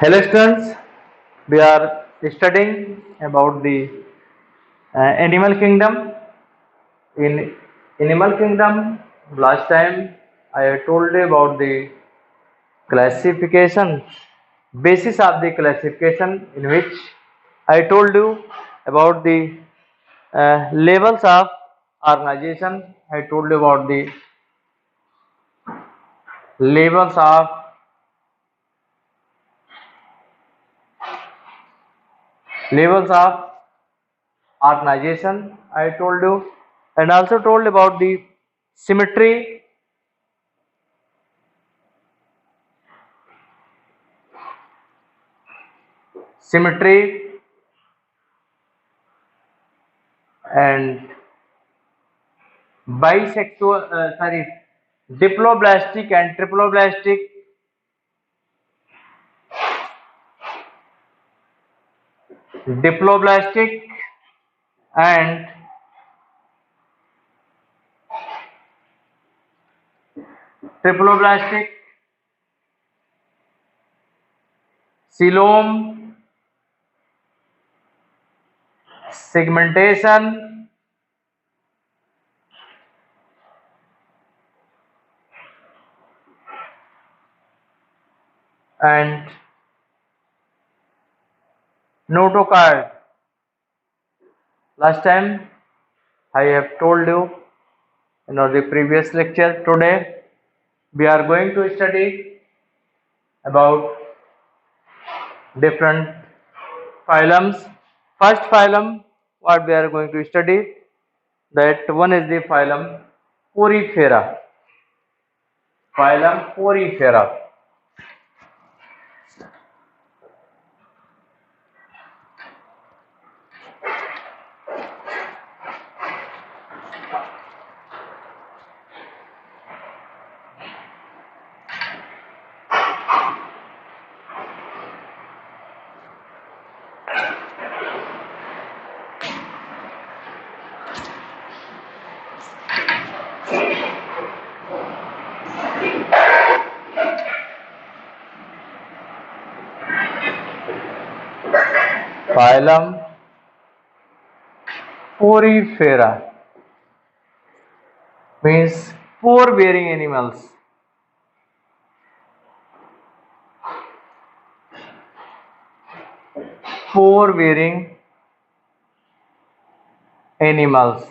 Hello students, we are studying about the animal kingdom. In animal kingdom, last time I told you about the classification, basis of the classification, in which I told you about the levels of organization. I told you about the levels of levels of organization. I told you, and also told about the symmetry, symmetry and bisexual, diploblastic and triploblastic, diploblastic and triploblastic, coelom, segmentation and notochord. Last time I have told you in the previous lecture. Today we are going to study about different phylums. First phylum what we are going to study, that one is the phylum Porifera. Phylum Porifera. Phylum Porifera means pore bearing animals. Pore bearing animals.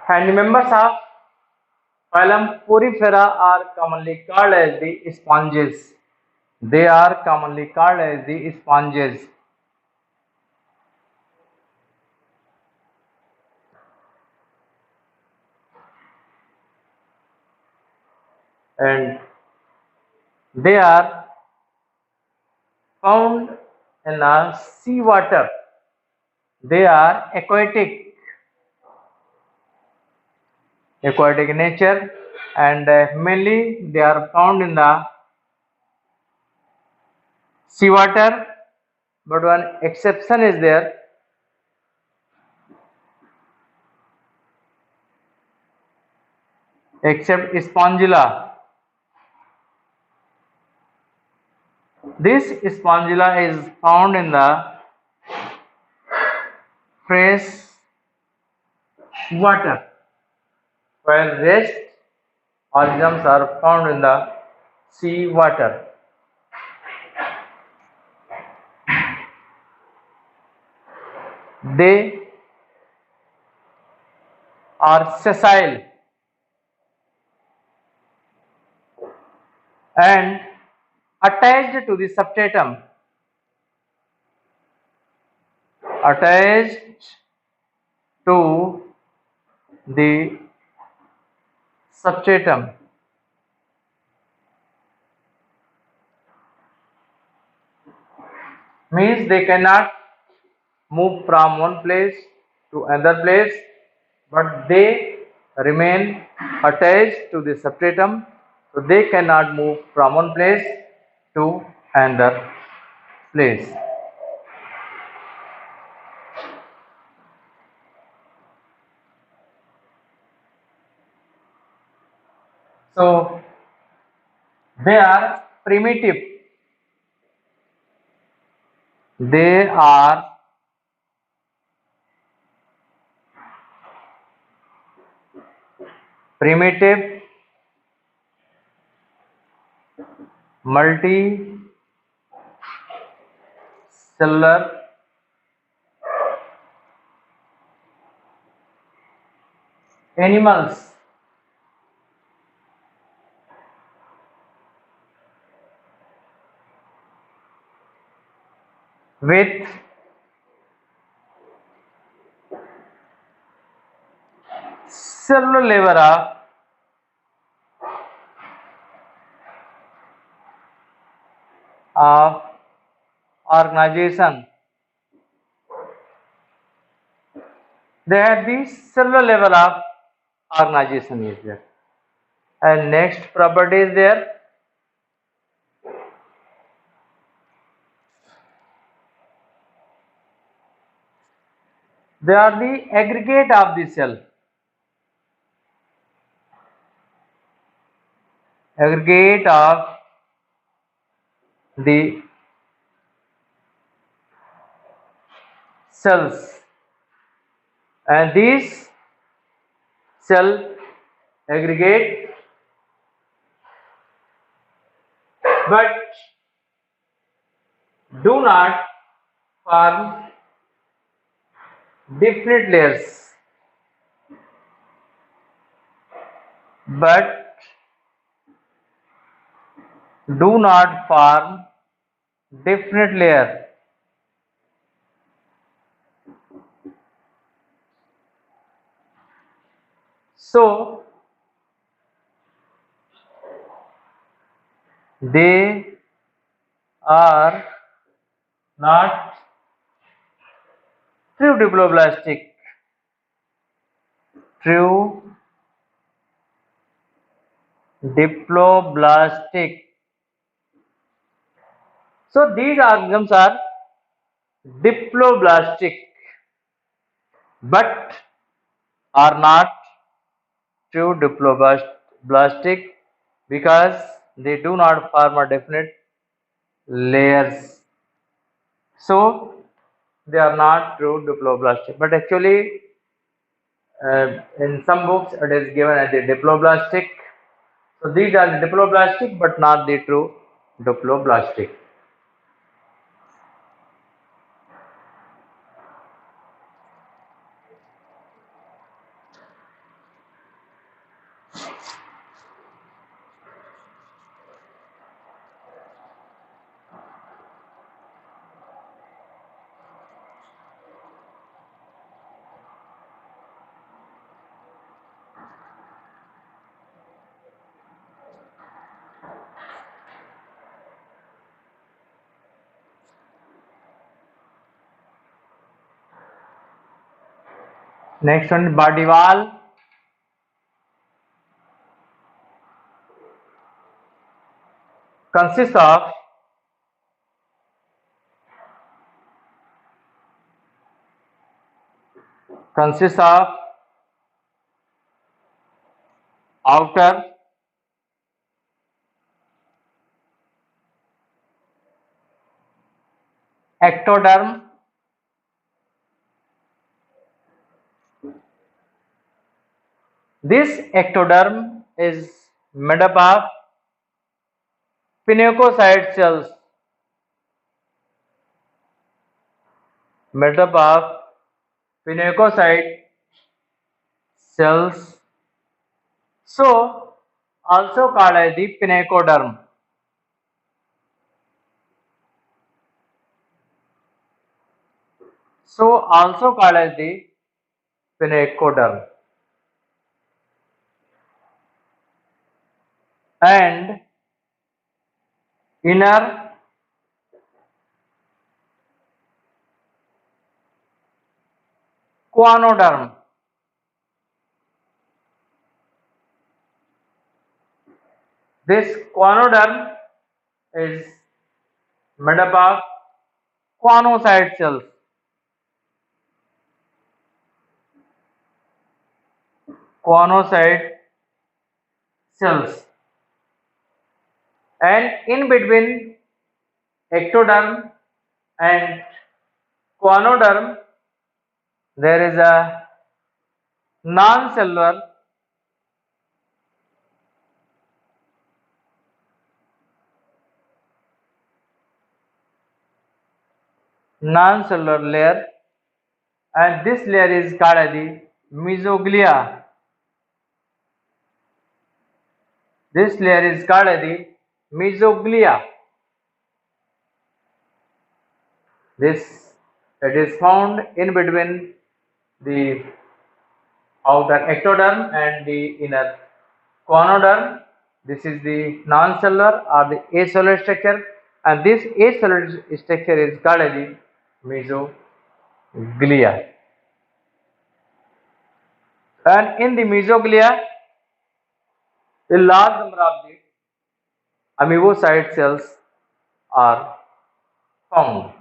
And members of phylum Porifera are commonly called as the sponges. They are commonly called as the sponges. And they are found in the sea water. They are aquatic nature, and mainly they are found in the sea water. But one exception is there, except Spongilla. This Spongilla is found in the fresh water, while rest organisms are found in the sea water. They are sessile and attached to the substratum. Attached to the substratum means they cannot move from one place to another place, but they remain attached to the substratum, so they cannot move from one place to another place. So they are primitive. They are primitive multicellular animals with cellular level of organization. They have the cellular level of organization is there. And next property is there. They are the aggregate of the cell. Aggregate of the cells, and these cell aggregate but do not form different layers, but do not form different layer. So they are not true diploblastic. True diploblastic. So these organisms are diploblastic but are not true diploblastic because they do not form a definite layers. So they are not true diploblastic. But actually, in some books it is given as the diploblastic. So these are the diploblastic but not the true diploblastic. Next one, body wall consists of consists of outer ectoderm, this ectoderm is made up of pinacocyte cells, made up of pinacocyte cells, so also called as the pinacoderm. So also called as the pinacoderm. And inner guanoderm. This guanoderm is made up of guanocyte cells. Guanocyte cells, and in between ectoderm and choanoderm there is a non-cellular layer, and this layer is called as the mesoglea. This layer is called as the mesoglea. This it is found in between the outer ectoderm and the inner choanoderm. This is the non-cellular or the acellular structure, and this acellular structure is called as the mesoglia. And in the mesoglia, a large number of the amoebocyte cells are found.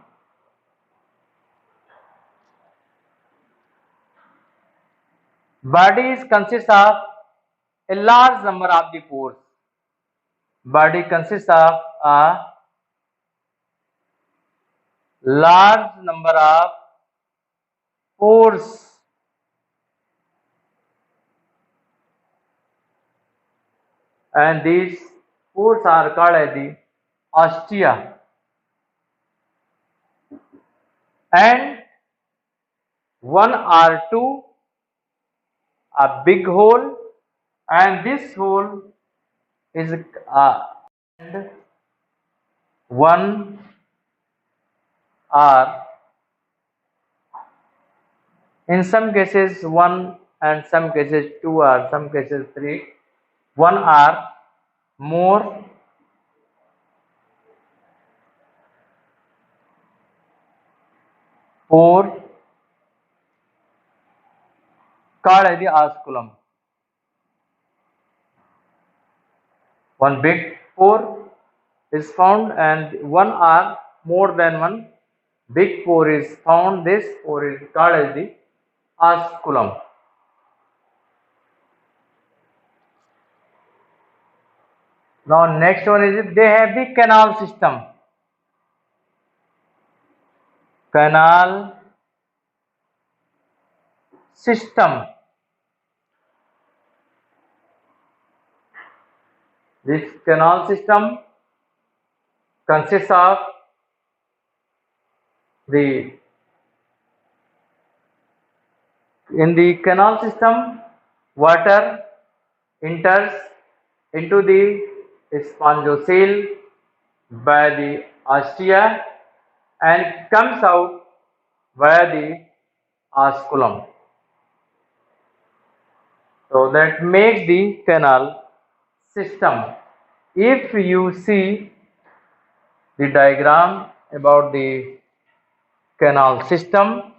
Body consists of a large number of the pores. Body consists of a large number of pores, and these pores are called as the ostia, and one or two a big hole, and this hole is and one or in some cases one, and some cases two, or some cases three, one or more pore called as the osculum. One big pore is found, and one or more than one big pore is found. This pore is called as the osculum. Now next one is they have the canal system. Canal system. This canal system consists of the in the canal system water enters into the spongiocele by the ostia and comes out via the osculum. So that makes the canal system. If you see the diagram about the canal system,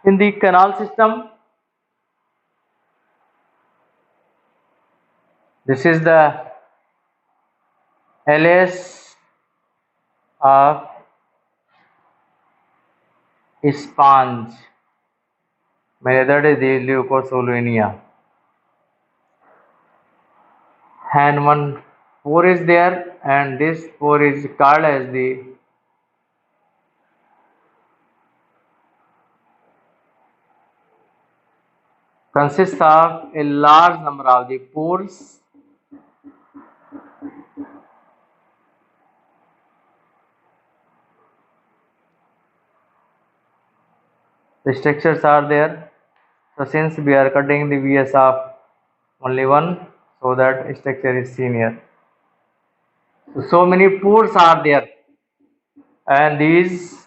in the canal system, this is the LS of sponge, that is the leucosoluenia, and one pore is there, and this pore is called as the consists of a large number of the pores. The structures are there. So since we are cutting the VS of only one, so that structure is seen here. So many pores are there, and these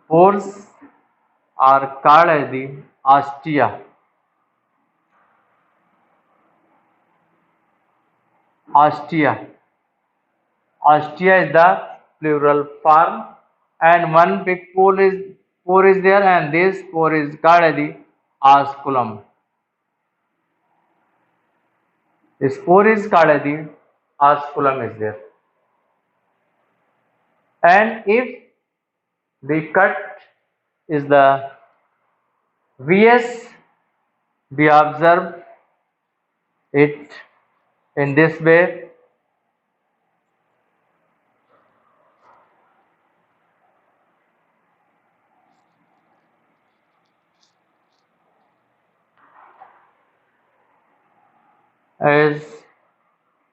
pores are called as the ostia. Ostia. Ostia is the plural form, and one big pore is there, and this pore is called as the osculum. This pore is called as the osculum is there. and if the cut is the VS, we observe it in this way. As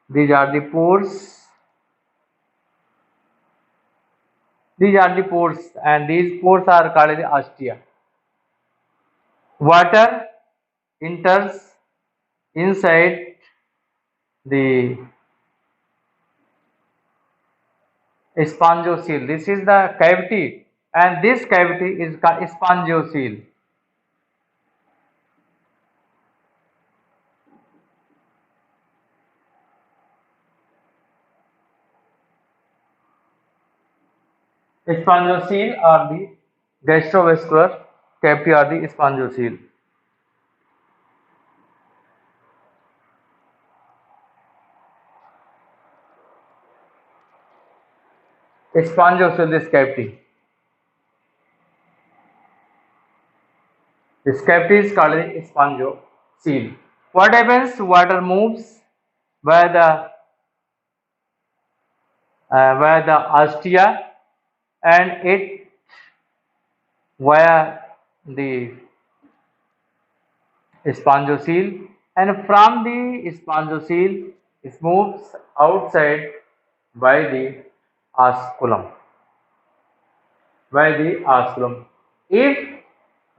these are the pores, and these pores are called the ostia. Water enters inside the spongiocele. This is the cavity, and this cavity is called spongiocele. Spongiocele or the gastrovascular cavity or the spongiocele. Spongiocele, this cavity. This cavity is called a spongiocele. What happens? Water moves via the ostia, and it via the spongiocele, and from the spongiocele it moves outside by the osculum. If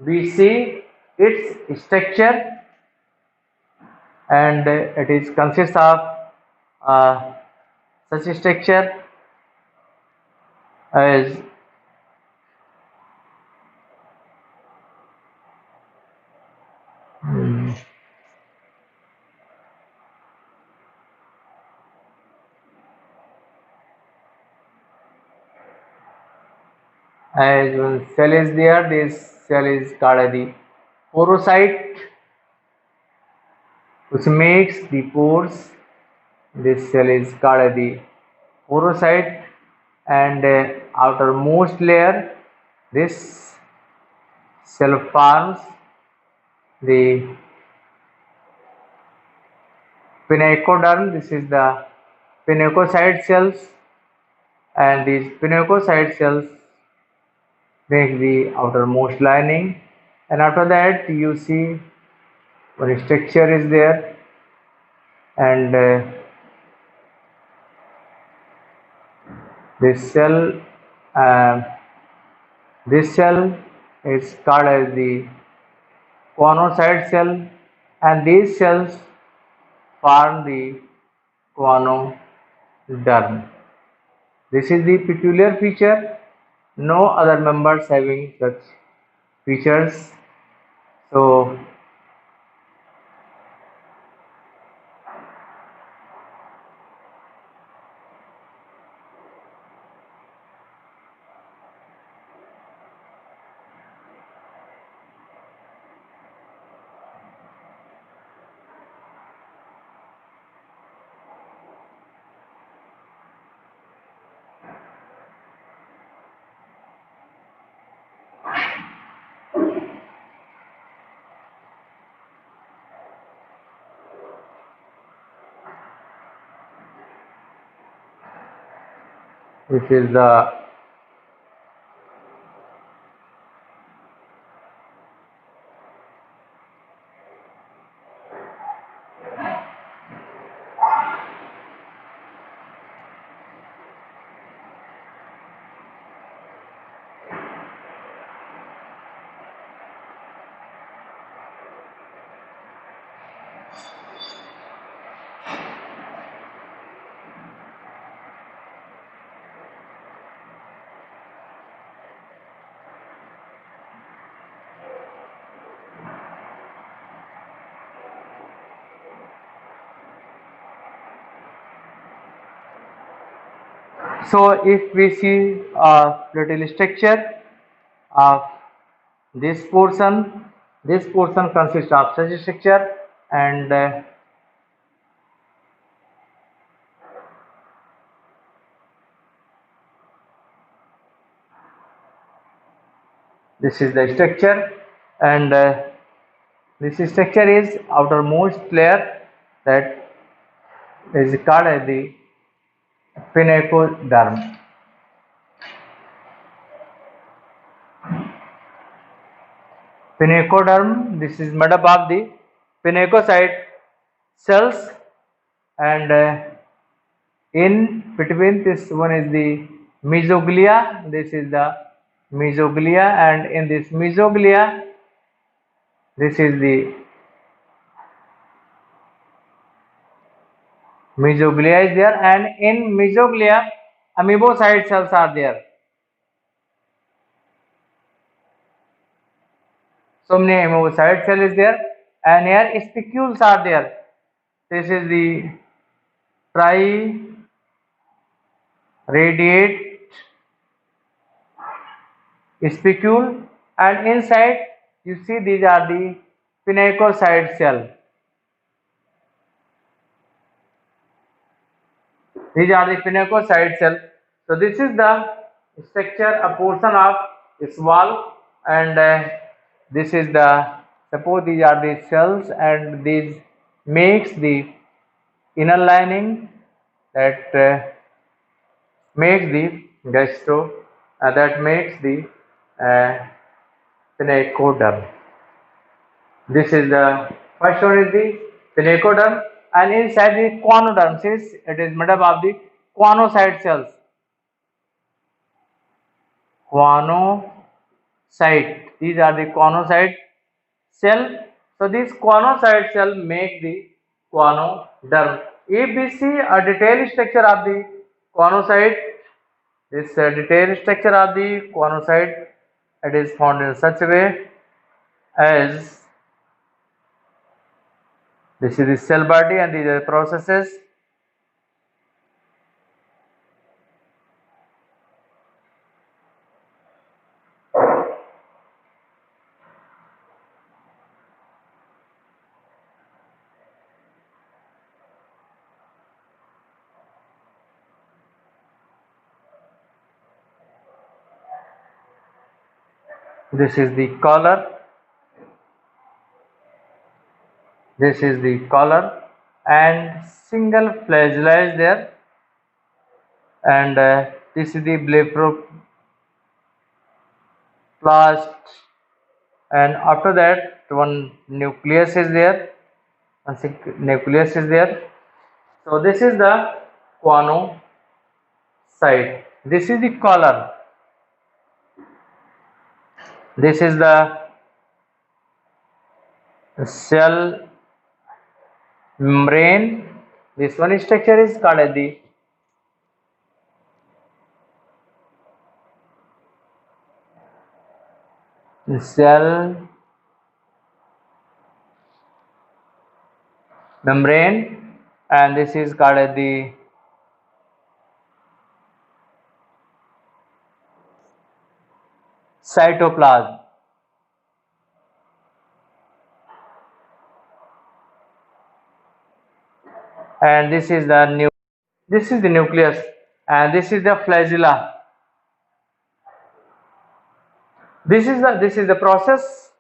we see its structure, and it is consists of such a structure as one cell is there. This cell is called the porocyte, which makes the pores. This cell is called the porocyte, and outermost layer, this cell forms the pinacoderm. This is the pinacocyte cells, and these pinacocyte cells make the outermost lining, and after that you see one structure is there, and this cell uh, this cell is called as the conocyte cell, and these cells form the conoderm. This is the peculiar feature. No other members having such features. So this is the so if we see a little structure of this portion, consists of such a structure, and This is the structure, and this structure is outermost layer that is called as the pinacoderm. Pinacoderm, this is made up of the pinacocyte cells, and in between this one is the mesoglea. This is the mesoglea, and in this mesoglea, this is the mesoglea is there, and in mesoglea, amoebocyte cells are there. So many amoebocyte cell is there, and here spicules are there. This is the tri-radiate spicule, and inside you see these are the pinacocyte cell. These are the pinacocyte cell. So this is the structure, a portion of its wall, and this is the, suppose these are the cells, and these makes the inner lining that makes the that makes the pinacoderm. This is the first one is the pinacoderm, and inside the conoderm, since it is made up of the conocyte cells. Conocyte, these are the conocyte cell. So this conocyte cell make the conoderm. If we see a detailed structure of the conocyte, this detailed structure of the conocyte, it is found in such a way as this is the cell body, and these are the processes. This is the collar. This is the collar, and single flagella is there, and this is the blepharoplast, and after that one nucleus is there. Nucleus is there. So this is the conocyte. This is the collar. This is the cell membrane. This one structure is called as the cell membrane, and this is called as the cytoplasm. And this is the nucleus, and this is the flagella. This is the process.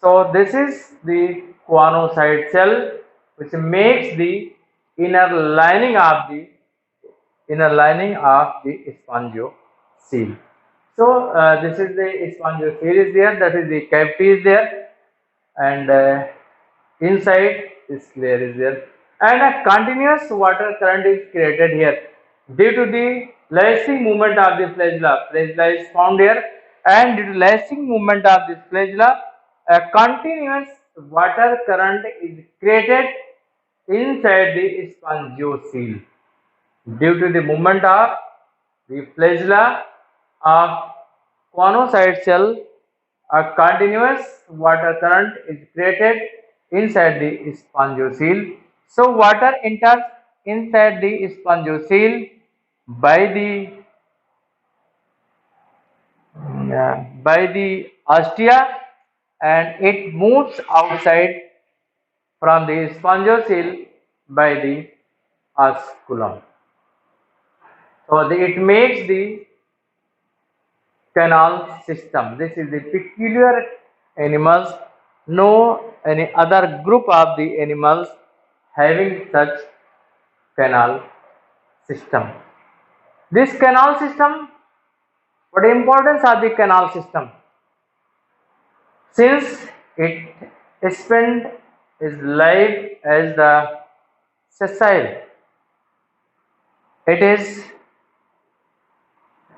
So this is the conocyte cell, which makes the inner lining of the spongiocele. So this is the spongiocele is there, that is the cavity is there, and inside this layer is there, and a continuous water current is created here due to the lacing movement of the flagella. Flagella is found here, and due to lacing movement of this flagella, a continuous water current is created inside the spongiocele. Due to the movement of the flagella of conocyte cell, a continuous water current is created inside the spongiocele. So water enters inside the spongiocele by the ostia, and it moves outside from the spongiocele by the osculum. So it makes the canal system. This is the peculiar animals. No any other group of the animals having such canal system. This canal system, what importance of the canal system? Since it spent its life as the sessile, it is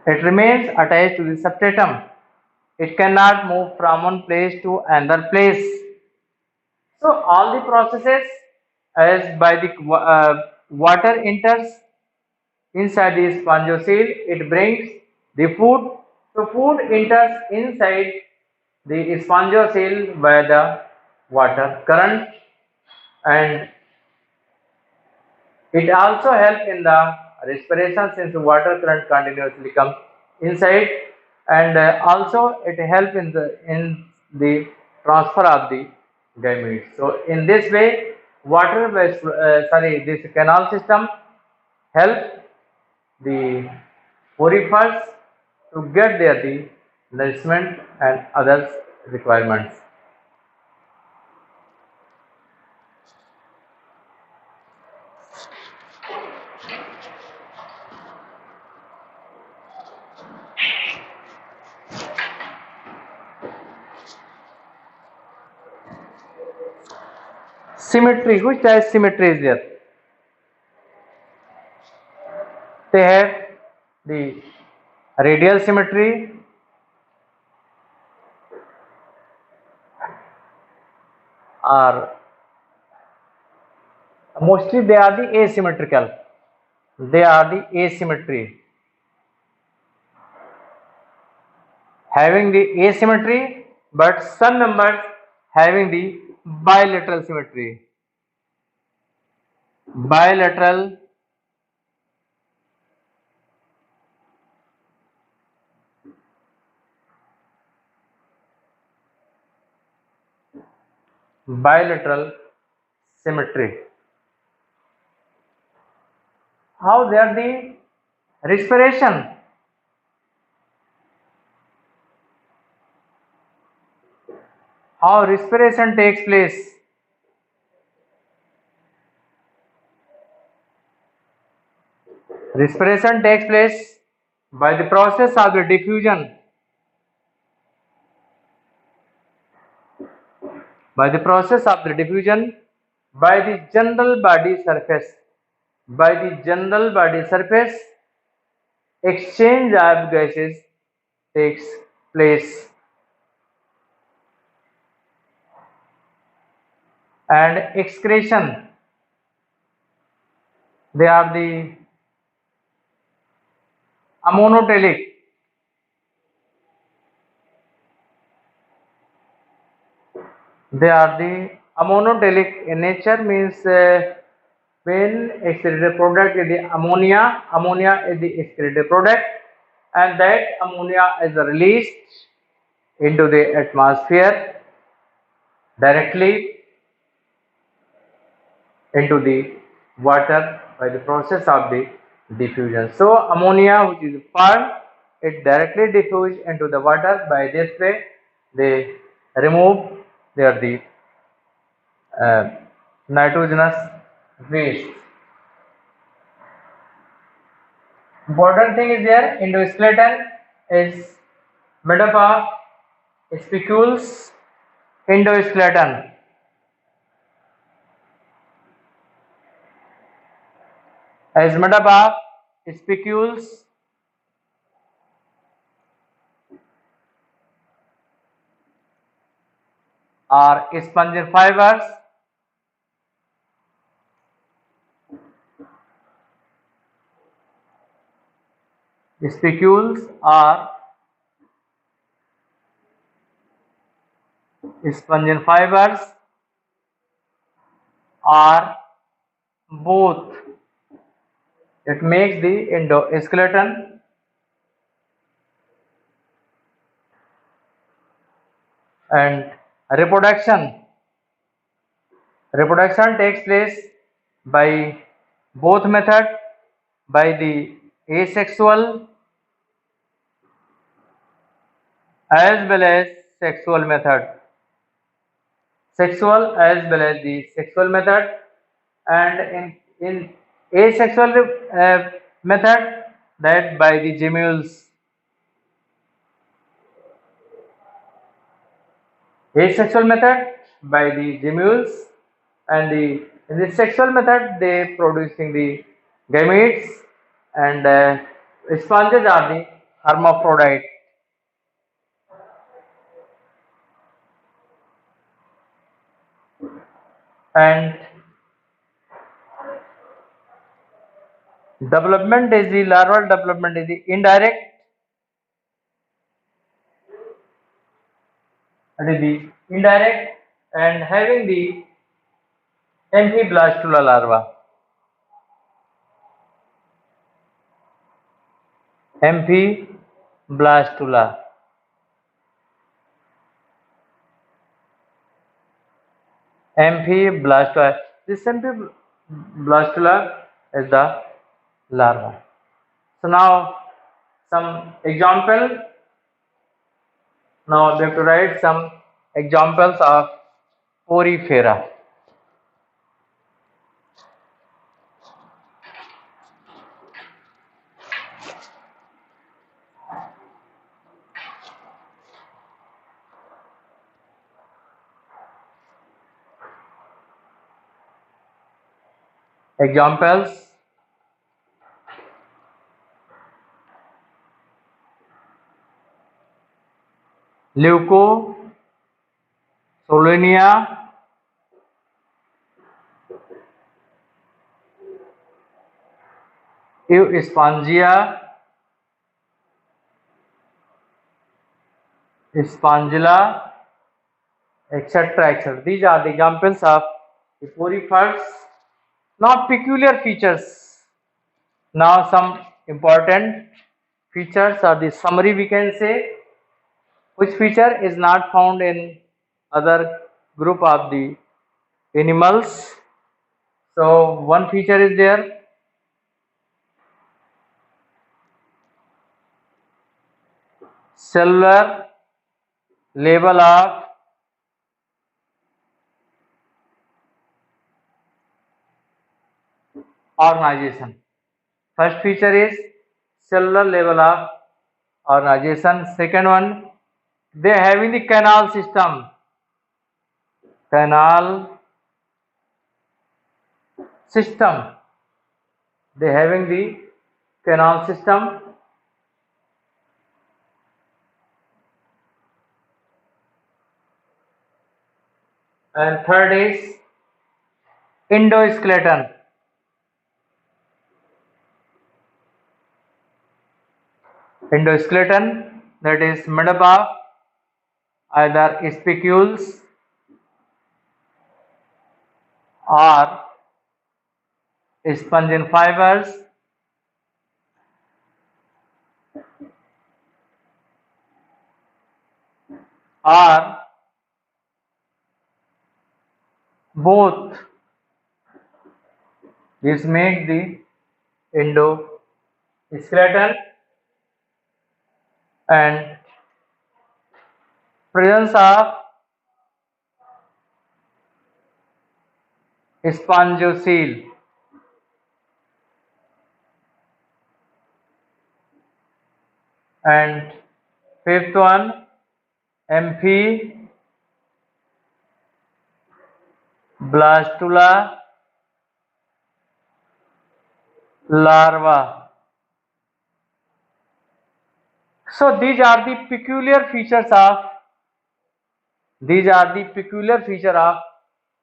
it remains attached to the substratum. It cannot move from one place to another place. So all the processes as by the water enters inside the spongiocele, it brings the food. So food enters inside the spongiocele by the water current, and it also helps in the respiration since the water current continuously comes inside, and also it helps in the transfer of the gametes. So in this way, this canal system help the porifers to get their the nourishment and other requirements. Symmetry. Which type symmetry is there? They have the radial symmetry, or mostly they are the asymmetrical. They are the asymmetry. Having the asymmetry, but some members having the bilateral symmetry. Bilateral bilateral symmetry. How they are the respiration? How respiration takes place? Respiration takes place by the process of the diffusion. By the process of the diffusion, by the general body surface. By the general body surface, exchange of gases takes place, and excretion, they are the amonotelic. They are the amonotelic in nature, means when excreted product is the ammonia. Ammonia is the excreted product, and that ammonia is released into the atmosphere directly into the water by the process of the diffusion. So ammonia, which is formed, it directly diffuse into the water. By this way, they remove the uh, nitrogenous waste. Important thing is there, endoskeleton is made up of spicules. Endoskeleton is made up of spicules or spongy fibers. Spicules are spongy fibers, are both. It makes the endoskeleton, and reproduction. Reproduction takes place by both method, by the asexual as well as sexual method. Sexual as well as the sexual method, and in asexual method, that by the gemmules. Asexual method by the gemmules, and in the sexual method they producing the gametes, and sponges are the hermaphrodite. And development is the larval development is the indirect, and having the amphiblastula larva. Amphiblastula. Amphiblastula. This amphiblastula is the larva. So now some example. Now we have to write some examples of porifera. Examples: Leucosolonia, Euspangia, Spongilla, etc. etc. These are the examples of the porifers. Now peculiar features. Now some important features are the summary, we can say, which feature is not found in other group of the animals. So one feature is there, cellular level of organization. First feature is cellular level of organization. Second one, they are having the canal system. Canal system. They are having the canal system. And third is endoskeleton. Endoskeleton, that is made up of either spicules or spongin fibers or both. This makes the endoskeleton. And presence of spongiocele. And fifth one, amphiblastula larva. So these are the peculiar features of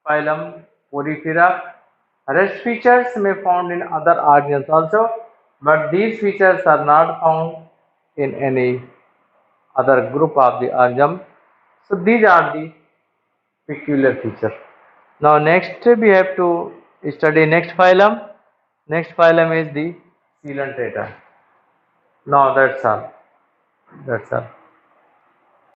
phylum Porifera. Rest features may found in other organisms also, but these features are not found in any other group of the organism. So these are the peculiar features. Now next we have to study next phylum. Next phylum is the Coelenterata. Now that's all.